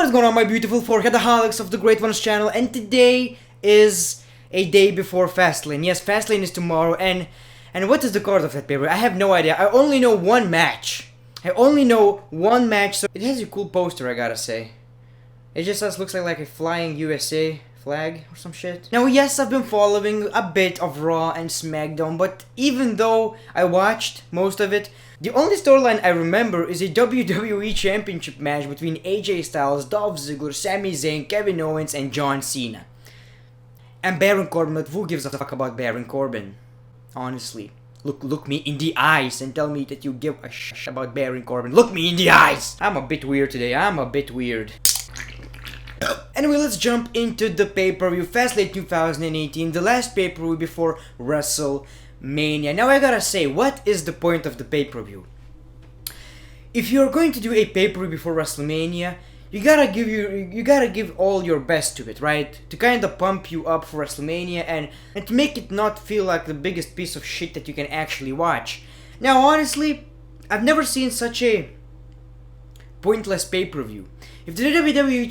What's going on, my beautiful foreheadaholics of the Great Ones channel? And today is a day before Fastlane. Yes, Fastlane is tomorrow, and what is the card of that paper? I have no idea. I only know one match. So it has a cool poster, I gotta say. It just looks like a flying USA flag or some shit. Now, yes, I've been following a bit of Raw and SmackDown, but even though I watched most of it, the only storyline I remember is a WWE Championship match between AJ Styles, Dolph Ziggler, Sami Zayn, Kevin Owens, and John Cena. And Baron Corbin, but who gives a fuck about Baron Corbin? Honestly. Look me in the eyes and tell me that you give a shit about Baron Corbin. Look me in the eyes! I'm a bit weird today, Anyway, let's jump into the pay-per-view, Fastlane 2018, the last pay-per-view before WrestleMania. Now I gotta say, what is the point of the pay-per-view? If you're going to do a pay-per-view before WrestleMania, you gotta give all your best to it, right? To kind of pump you up for WrestleMania and to make it not feel like the biggest piece of shit that you can actually watch. Now, honestly, I've never seen such a pointless pay-per-view. If the WWE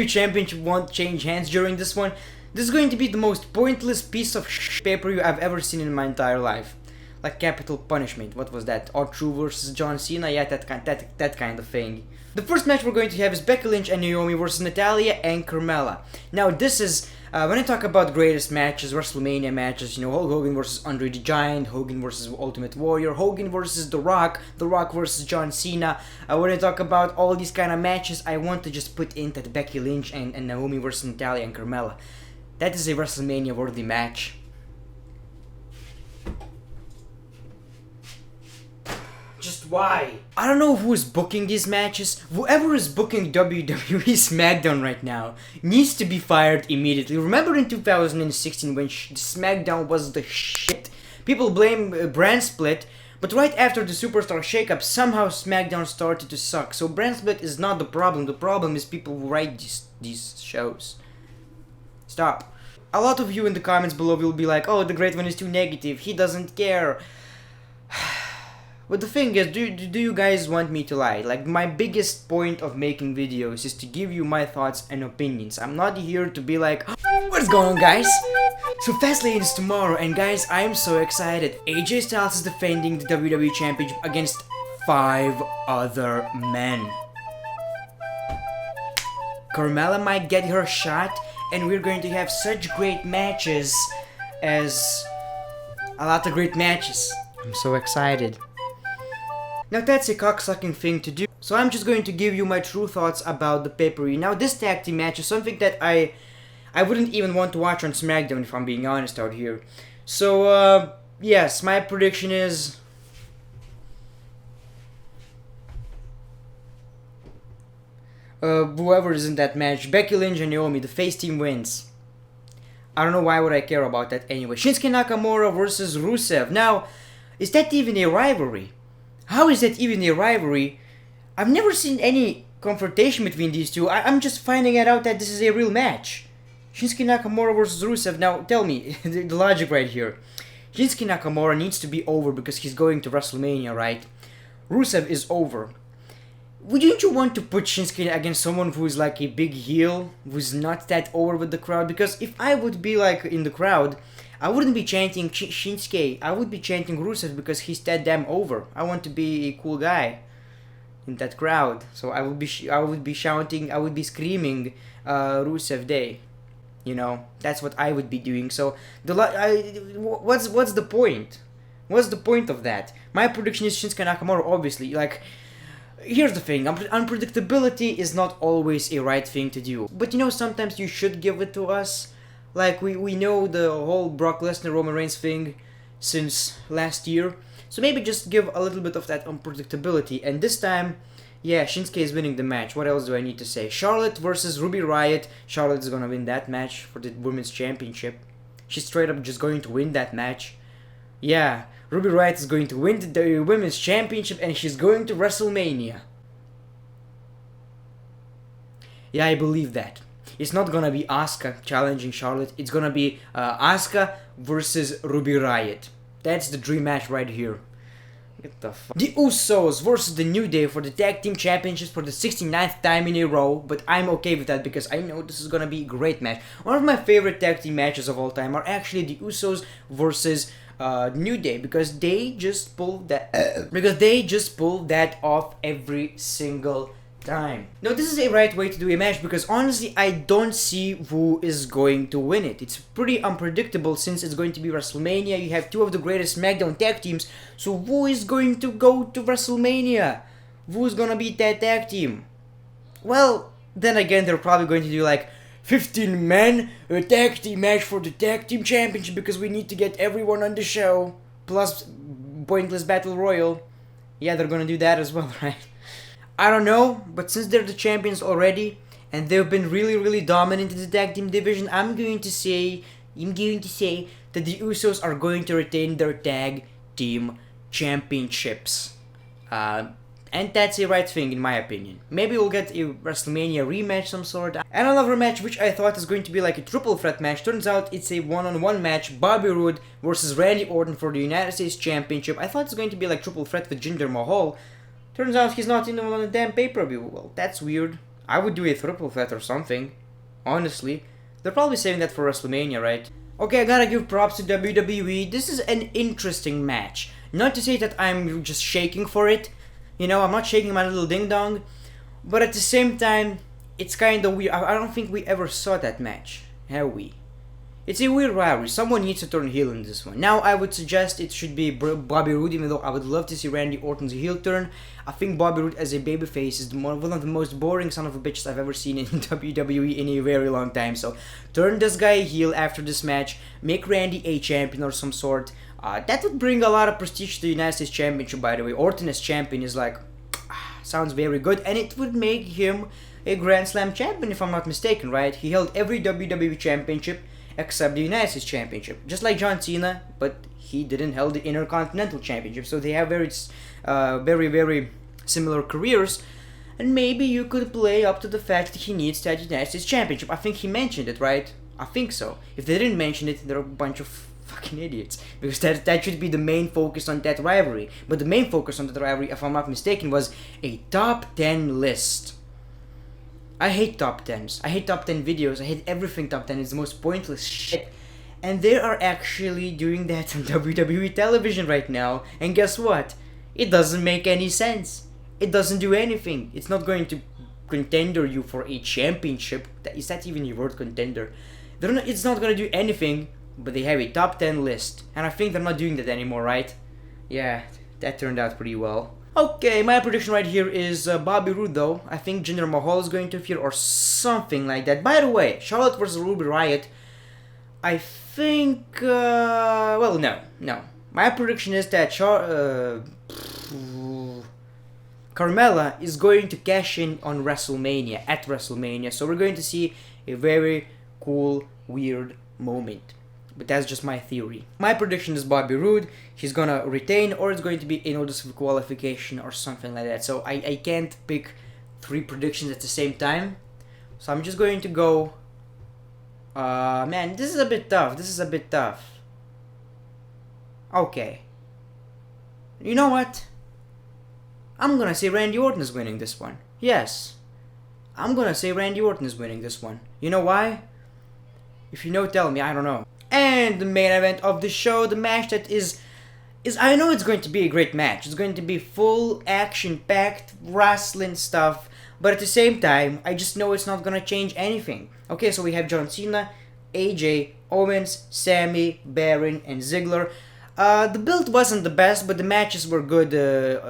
Championship won't change hands during this one, this is going to be the most pointless piece of pay-per-view I've ever seen in my entire life. Like Capital Punishment. What was that? R-Truth versus John Cena? Yeah, that kind of thing. The first match we're going to have is Becky Lynch and Naomi versus Natalya and Carmella. Now, this is when I talk about greatest matches, WrestleMania matches, you know, Hulk Hogan versus Andre the Giant, Hogan versus Ultimate Warrior, Hogan versus The Rock versus John Cena. When I talk about all these kind of matches, I want to just put in that Becky Lynch and Naomi versus Natalya and Carmella. That is a WrestleMania worthy match. Just why? I don't know who is booking these matches. Whoever is booking WWE SmackDown right now needs to be fired immediately. Remember in 2016 when SmackDown was the shit? People blame brand split, but right after the Superstar shakeup, somehow SmackDown started to suck. So brand split is not the problem. The problem is people who write these shows. Stop. A lot of you in the comments below will be like, oh, the Great One is too negative. He doesn't care. But the thing is, do you guys want me to lie? Like, my biggest point of making videos is to give you my thoughts and opinions. I'm not here to be like, what's going on, guys? So Fastlane is tomorrow, and guys, I'm so excited. AJ Styles is defending the WWE Championship against 5 other men. Carmella might get her shot, and we're going to have such great matches as a lot of great matches. I'm so excited. Now that's a cocksucking thing to do, so I'm just going to give you my true thoughts about the pay-per-view. Now this tag team match is something that I wouldn't even want to watch on SmackDown if I'm being honest out here. So yes, my prediction is whoever is in that match, Becky Lynch and Naomi, the face team wins. I don't know why would I care about that anyway. Shinsuke Nakamura versus Rusev. Now, is that even a rivalry? How is that even a rivalry? I've never seen any confrontation between these two. I'm just finding out that this is a real match. Shinsuke Nakamura versus Rusev. Now, tell me, the logic right here. Shinsuke Nakamura needs to be over because he's going to WrestleMania, right? Rusev is over. Wouldn't you want to put Shinsuke against someone who is like a big heel, who's not that over with the crowd? Because if I would be like in the crowd, I wouldn't be chanting Shinsuke, I would be chanting Rusev because he's that damn over. I want to be a cool guy in that crowd. So I would be shouting, I would be screaming Rusev Day. You know, that's what I would be doing. So what's the point? What's the point of that? My prediction is Shinsuke Nakamura, obviously. Like, here's the thing, unpredictability is not always a right thing to do. But you know, sometimes you should give it to us. Like, we know the whole Brock Lesnar Roman Reigns thing since last year. So maybe just give a little bit of that unpredictability. And this time, yeah, Shinsuke is winning the match. What else do I need to say? Charlotte versus Ruby Riott. Charlotte is gonna win that match for the Women's Championship. She's straight up just going to win that match. Yeah, Ruby Riott is going to win the Women's Championship and she's going to WrestleMania. Yeah, I believe that. It's not gonna be Asuka challenging Charlotte. It's gonna be Asuka versus Ruby Riott. That's the dream match right here. Get the fuck. The Usos versus the New Day for the Tag Team Championships for the 69th time in a row, but I'm okay with that because I know this is gonna be a great match. One of my favorite tag team matches of all time are actually the Usos versus New Day because they just pull that off every single time. Now this is a right way to do a match because honestly I don't see who is going to win it. It's pretty unpredictable since it's going to be WrestleMania. You have two of the greatest SmackDown tag teams, so who is going to go to WrestleMania? Who's gonna beat that tag team? Well, then again they're probably going to do like 15 men, a tag team match for the Tag Team Championship because we need to get everyone on the show, plus pointless battle royal. Yeah, they're gonna do that as well, right? I don't know, but since they're the champions already, and they've been really dominant in the tag team division, I'm going to say that the Usos are going to retain their tag team championships. And that's a right thing in my opinion. Maybe we'll get a WrestleMania rematch some sort. And another match which I thought is going to be like a triple threat match. Turns out it's a one-on-one match. Bobby Roode versus Randy Orton for the United States Championship. I thought it's going to be like triple threat with Jinder Mahal. Turns out he's not even on the damn pay-per-view. Well, that's weird. I would do a triple threat or something. Honestly. They're probably saving that for WrestleMania, right? Okay, I gotta give props to WWE. This is an interesting match. Not to say that I'm just shaking for it. You know, I'm not shaking my little ding-dong. But at the same time, it's kinda weird. I don't think we ever saw that match. Have we? It's a weird rivalry. Someone needs to turn heel in this one. Now, I would suggest it should be Bobby Roode, even though I would love to see Randy Orton's heel turn. I think Bobby Roode as a babyface is one of the most boring son of a bitches I've ever seen in WWE in a very long time. So, turn this guy heel after this match. Make Randy a champion or some sort. That would bring a lot of prestige to the United States Championship, by the way. Orton as champion is like, sounds very good. And it would make him a Grand Slam champion, if I'm not mistaken, right? He held every WWE Championship except the United States Championship. Just like John Cena, but he didn't hold the Intercontinental Championship. So they have very similar careers. And maybe you could play up to the fact that he needs that United States Championship. I think he mentioned it, right? I think so. If they didn't mention it, they're a bunch of fucking idiots. Because that should be the main focus on that rivalry. But the main focus on that rivalry, if I'm not mistaken, was a top 10 list. I hate top 10s. I hate top 10 videos. I hate everything top 10. It's the most pointless shit. And they are actually doing that on WWE television right now. And guess what? It doesn't make any sense. It doesn't do anything. It's not going to contender you for a championship. Is that even a word, contender? It's not going to do anything, but they have a top 10 list. And I think they're not doing that anymore, right? Yeah, that turned out pretty well. Okay, my prediction right here is Bobby Roode though. I think Jinder Mahal is going to appear or something like that. By the way, Charlotte versus Ruby Riott. I think, well, no. My prediction is that Carmella is going to cash in on WrestleMania, at WrestleMania. So we're going to see a very cool, weird moment. But that's just my theory. My prediction is Bobby Roode. He's gonna retain, or it's going to be a notice of qualification or something like that. So I can't pick 3 predictions at the same time. So I'm just going to go... man, this is a bit tough. Okay. You know what? I'm gonna say Randy Orton is winning this one. Yes. I'm gonna say Randy Orton is winning this one. You know why? If you know, tell me. I don't know. And the main event of the show, the match that is I know it's going to be a great match. It's going to be full action-packed wrestling stuff. But at the same time, I just know it's not gonna change anything. Okay, so we have John Cena, AJ, Owens, Sammy, Baron, and Ziggler. The build wasn't the best, but the matches were good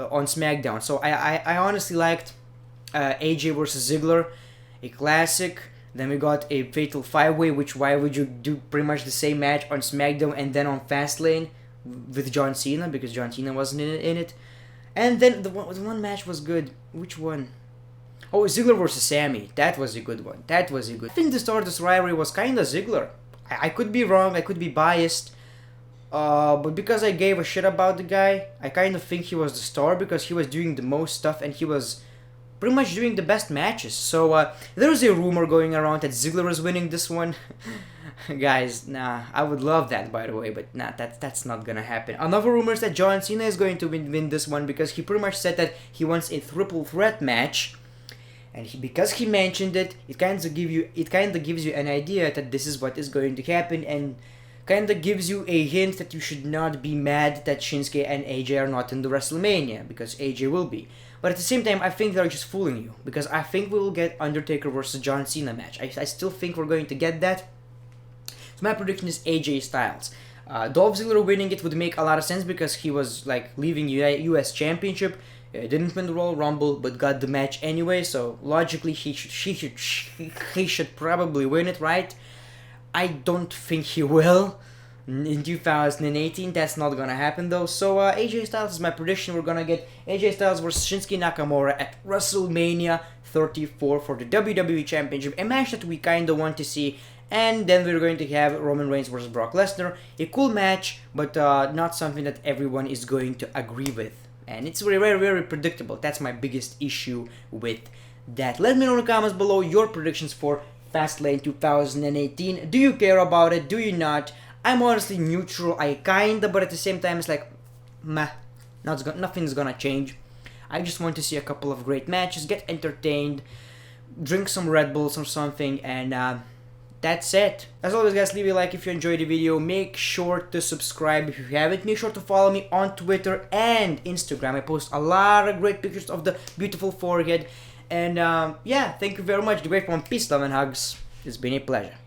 on SmackDown. So I honestly liked AJ versus Ziggler, a classic. Then we got a Fatal 5-Way, which why would you do pretty much the same match on SmackDown and then on Fastlane with John Cena, because John Cena wasn't in it. And then the one match was good. Which one? Oh, Ziggler versus Sammy. That was a good one. I think the start of this rivalry was kinda Ziggler. I could be wrong, I could be biased. But because I gave a shit about the guy, I kind of think he was the star because he was doing the most stuff and he was pretty much doing the best matches. So there was a rumor going around that Ziggler was winning this one. Guys, nah, I would love that, by the way, but nah, that's not gonna happen. Another rumor is that John Cena is going to win this one because he pretty much said that he wants a triple threat match, and because he mentioned it, it kind of gives you an idea that this is what is going to happen, and kind of gives you a hint that you should not be mad that Shinsuke and AJ are not in the WrestleMania, because AJ will be. But at the same time, I think they're just fooling you, because I think we will get Undertaker versus John Cena match. I still think we're going to get that. So my prediction is AJ Styles. Dolph Ziggler winning it would make a lot of sense because he was like leaving US Championship. Didn't win the Royal Rumble, but got the match anyway. So logically, he should probably win it, right? I don't think he will in 2018. That's not gonna happen though. So AJ Styles is my prediction. We're gonna get AJ Styles versus Shinsuke Nakamura at WrestleMania 34 for the WWE Championship, a match that we kinda want to see. And then we're going to have Roman Reigns versus Brock Lesnar, a cool match, but not something that everyone is going to agree with. And it's very, very, very predictable. That's my biggest issue with that. Let me know in the comments below your predictions for Fastlane 2018. Do you care about it? Do you not? I'm honestly neutral. I kinda, but at the same time, it's like, meh, nothing's gonna change. I just want to see a couple of great matches, get entertained, drink some Red Bulls or something, and that's it. As always, guys, leave a like if you enjoyed the video. Make sure to subscribe if you haven't. Make sure to follow me on Twitter and Instagram. I post a lot of great pictures of the beautiful forehead. And yeah, thank you very much. The great one. Peace, love, and hugs. It's been a pleasure.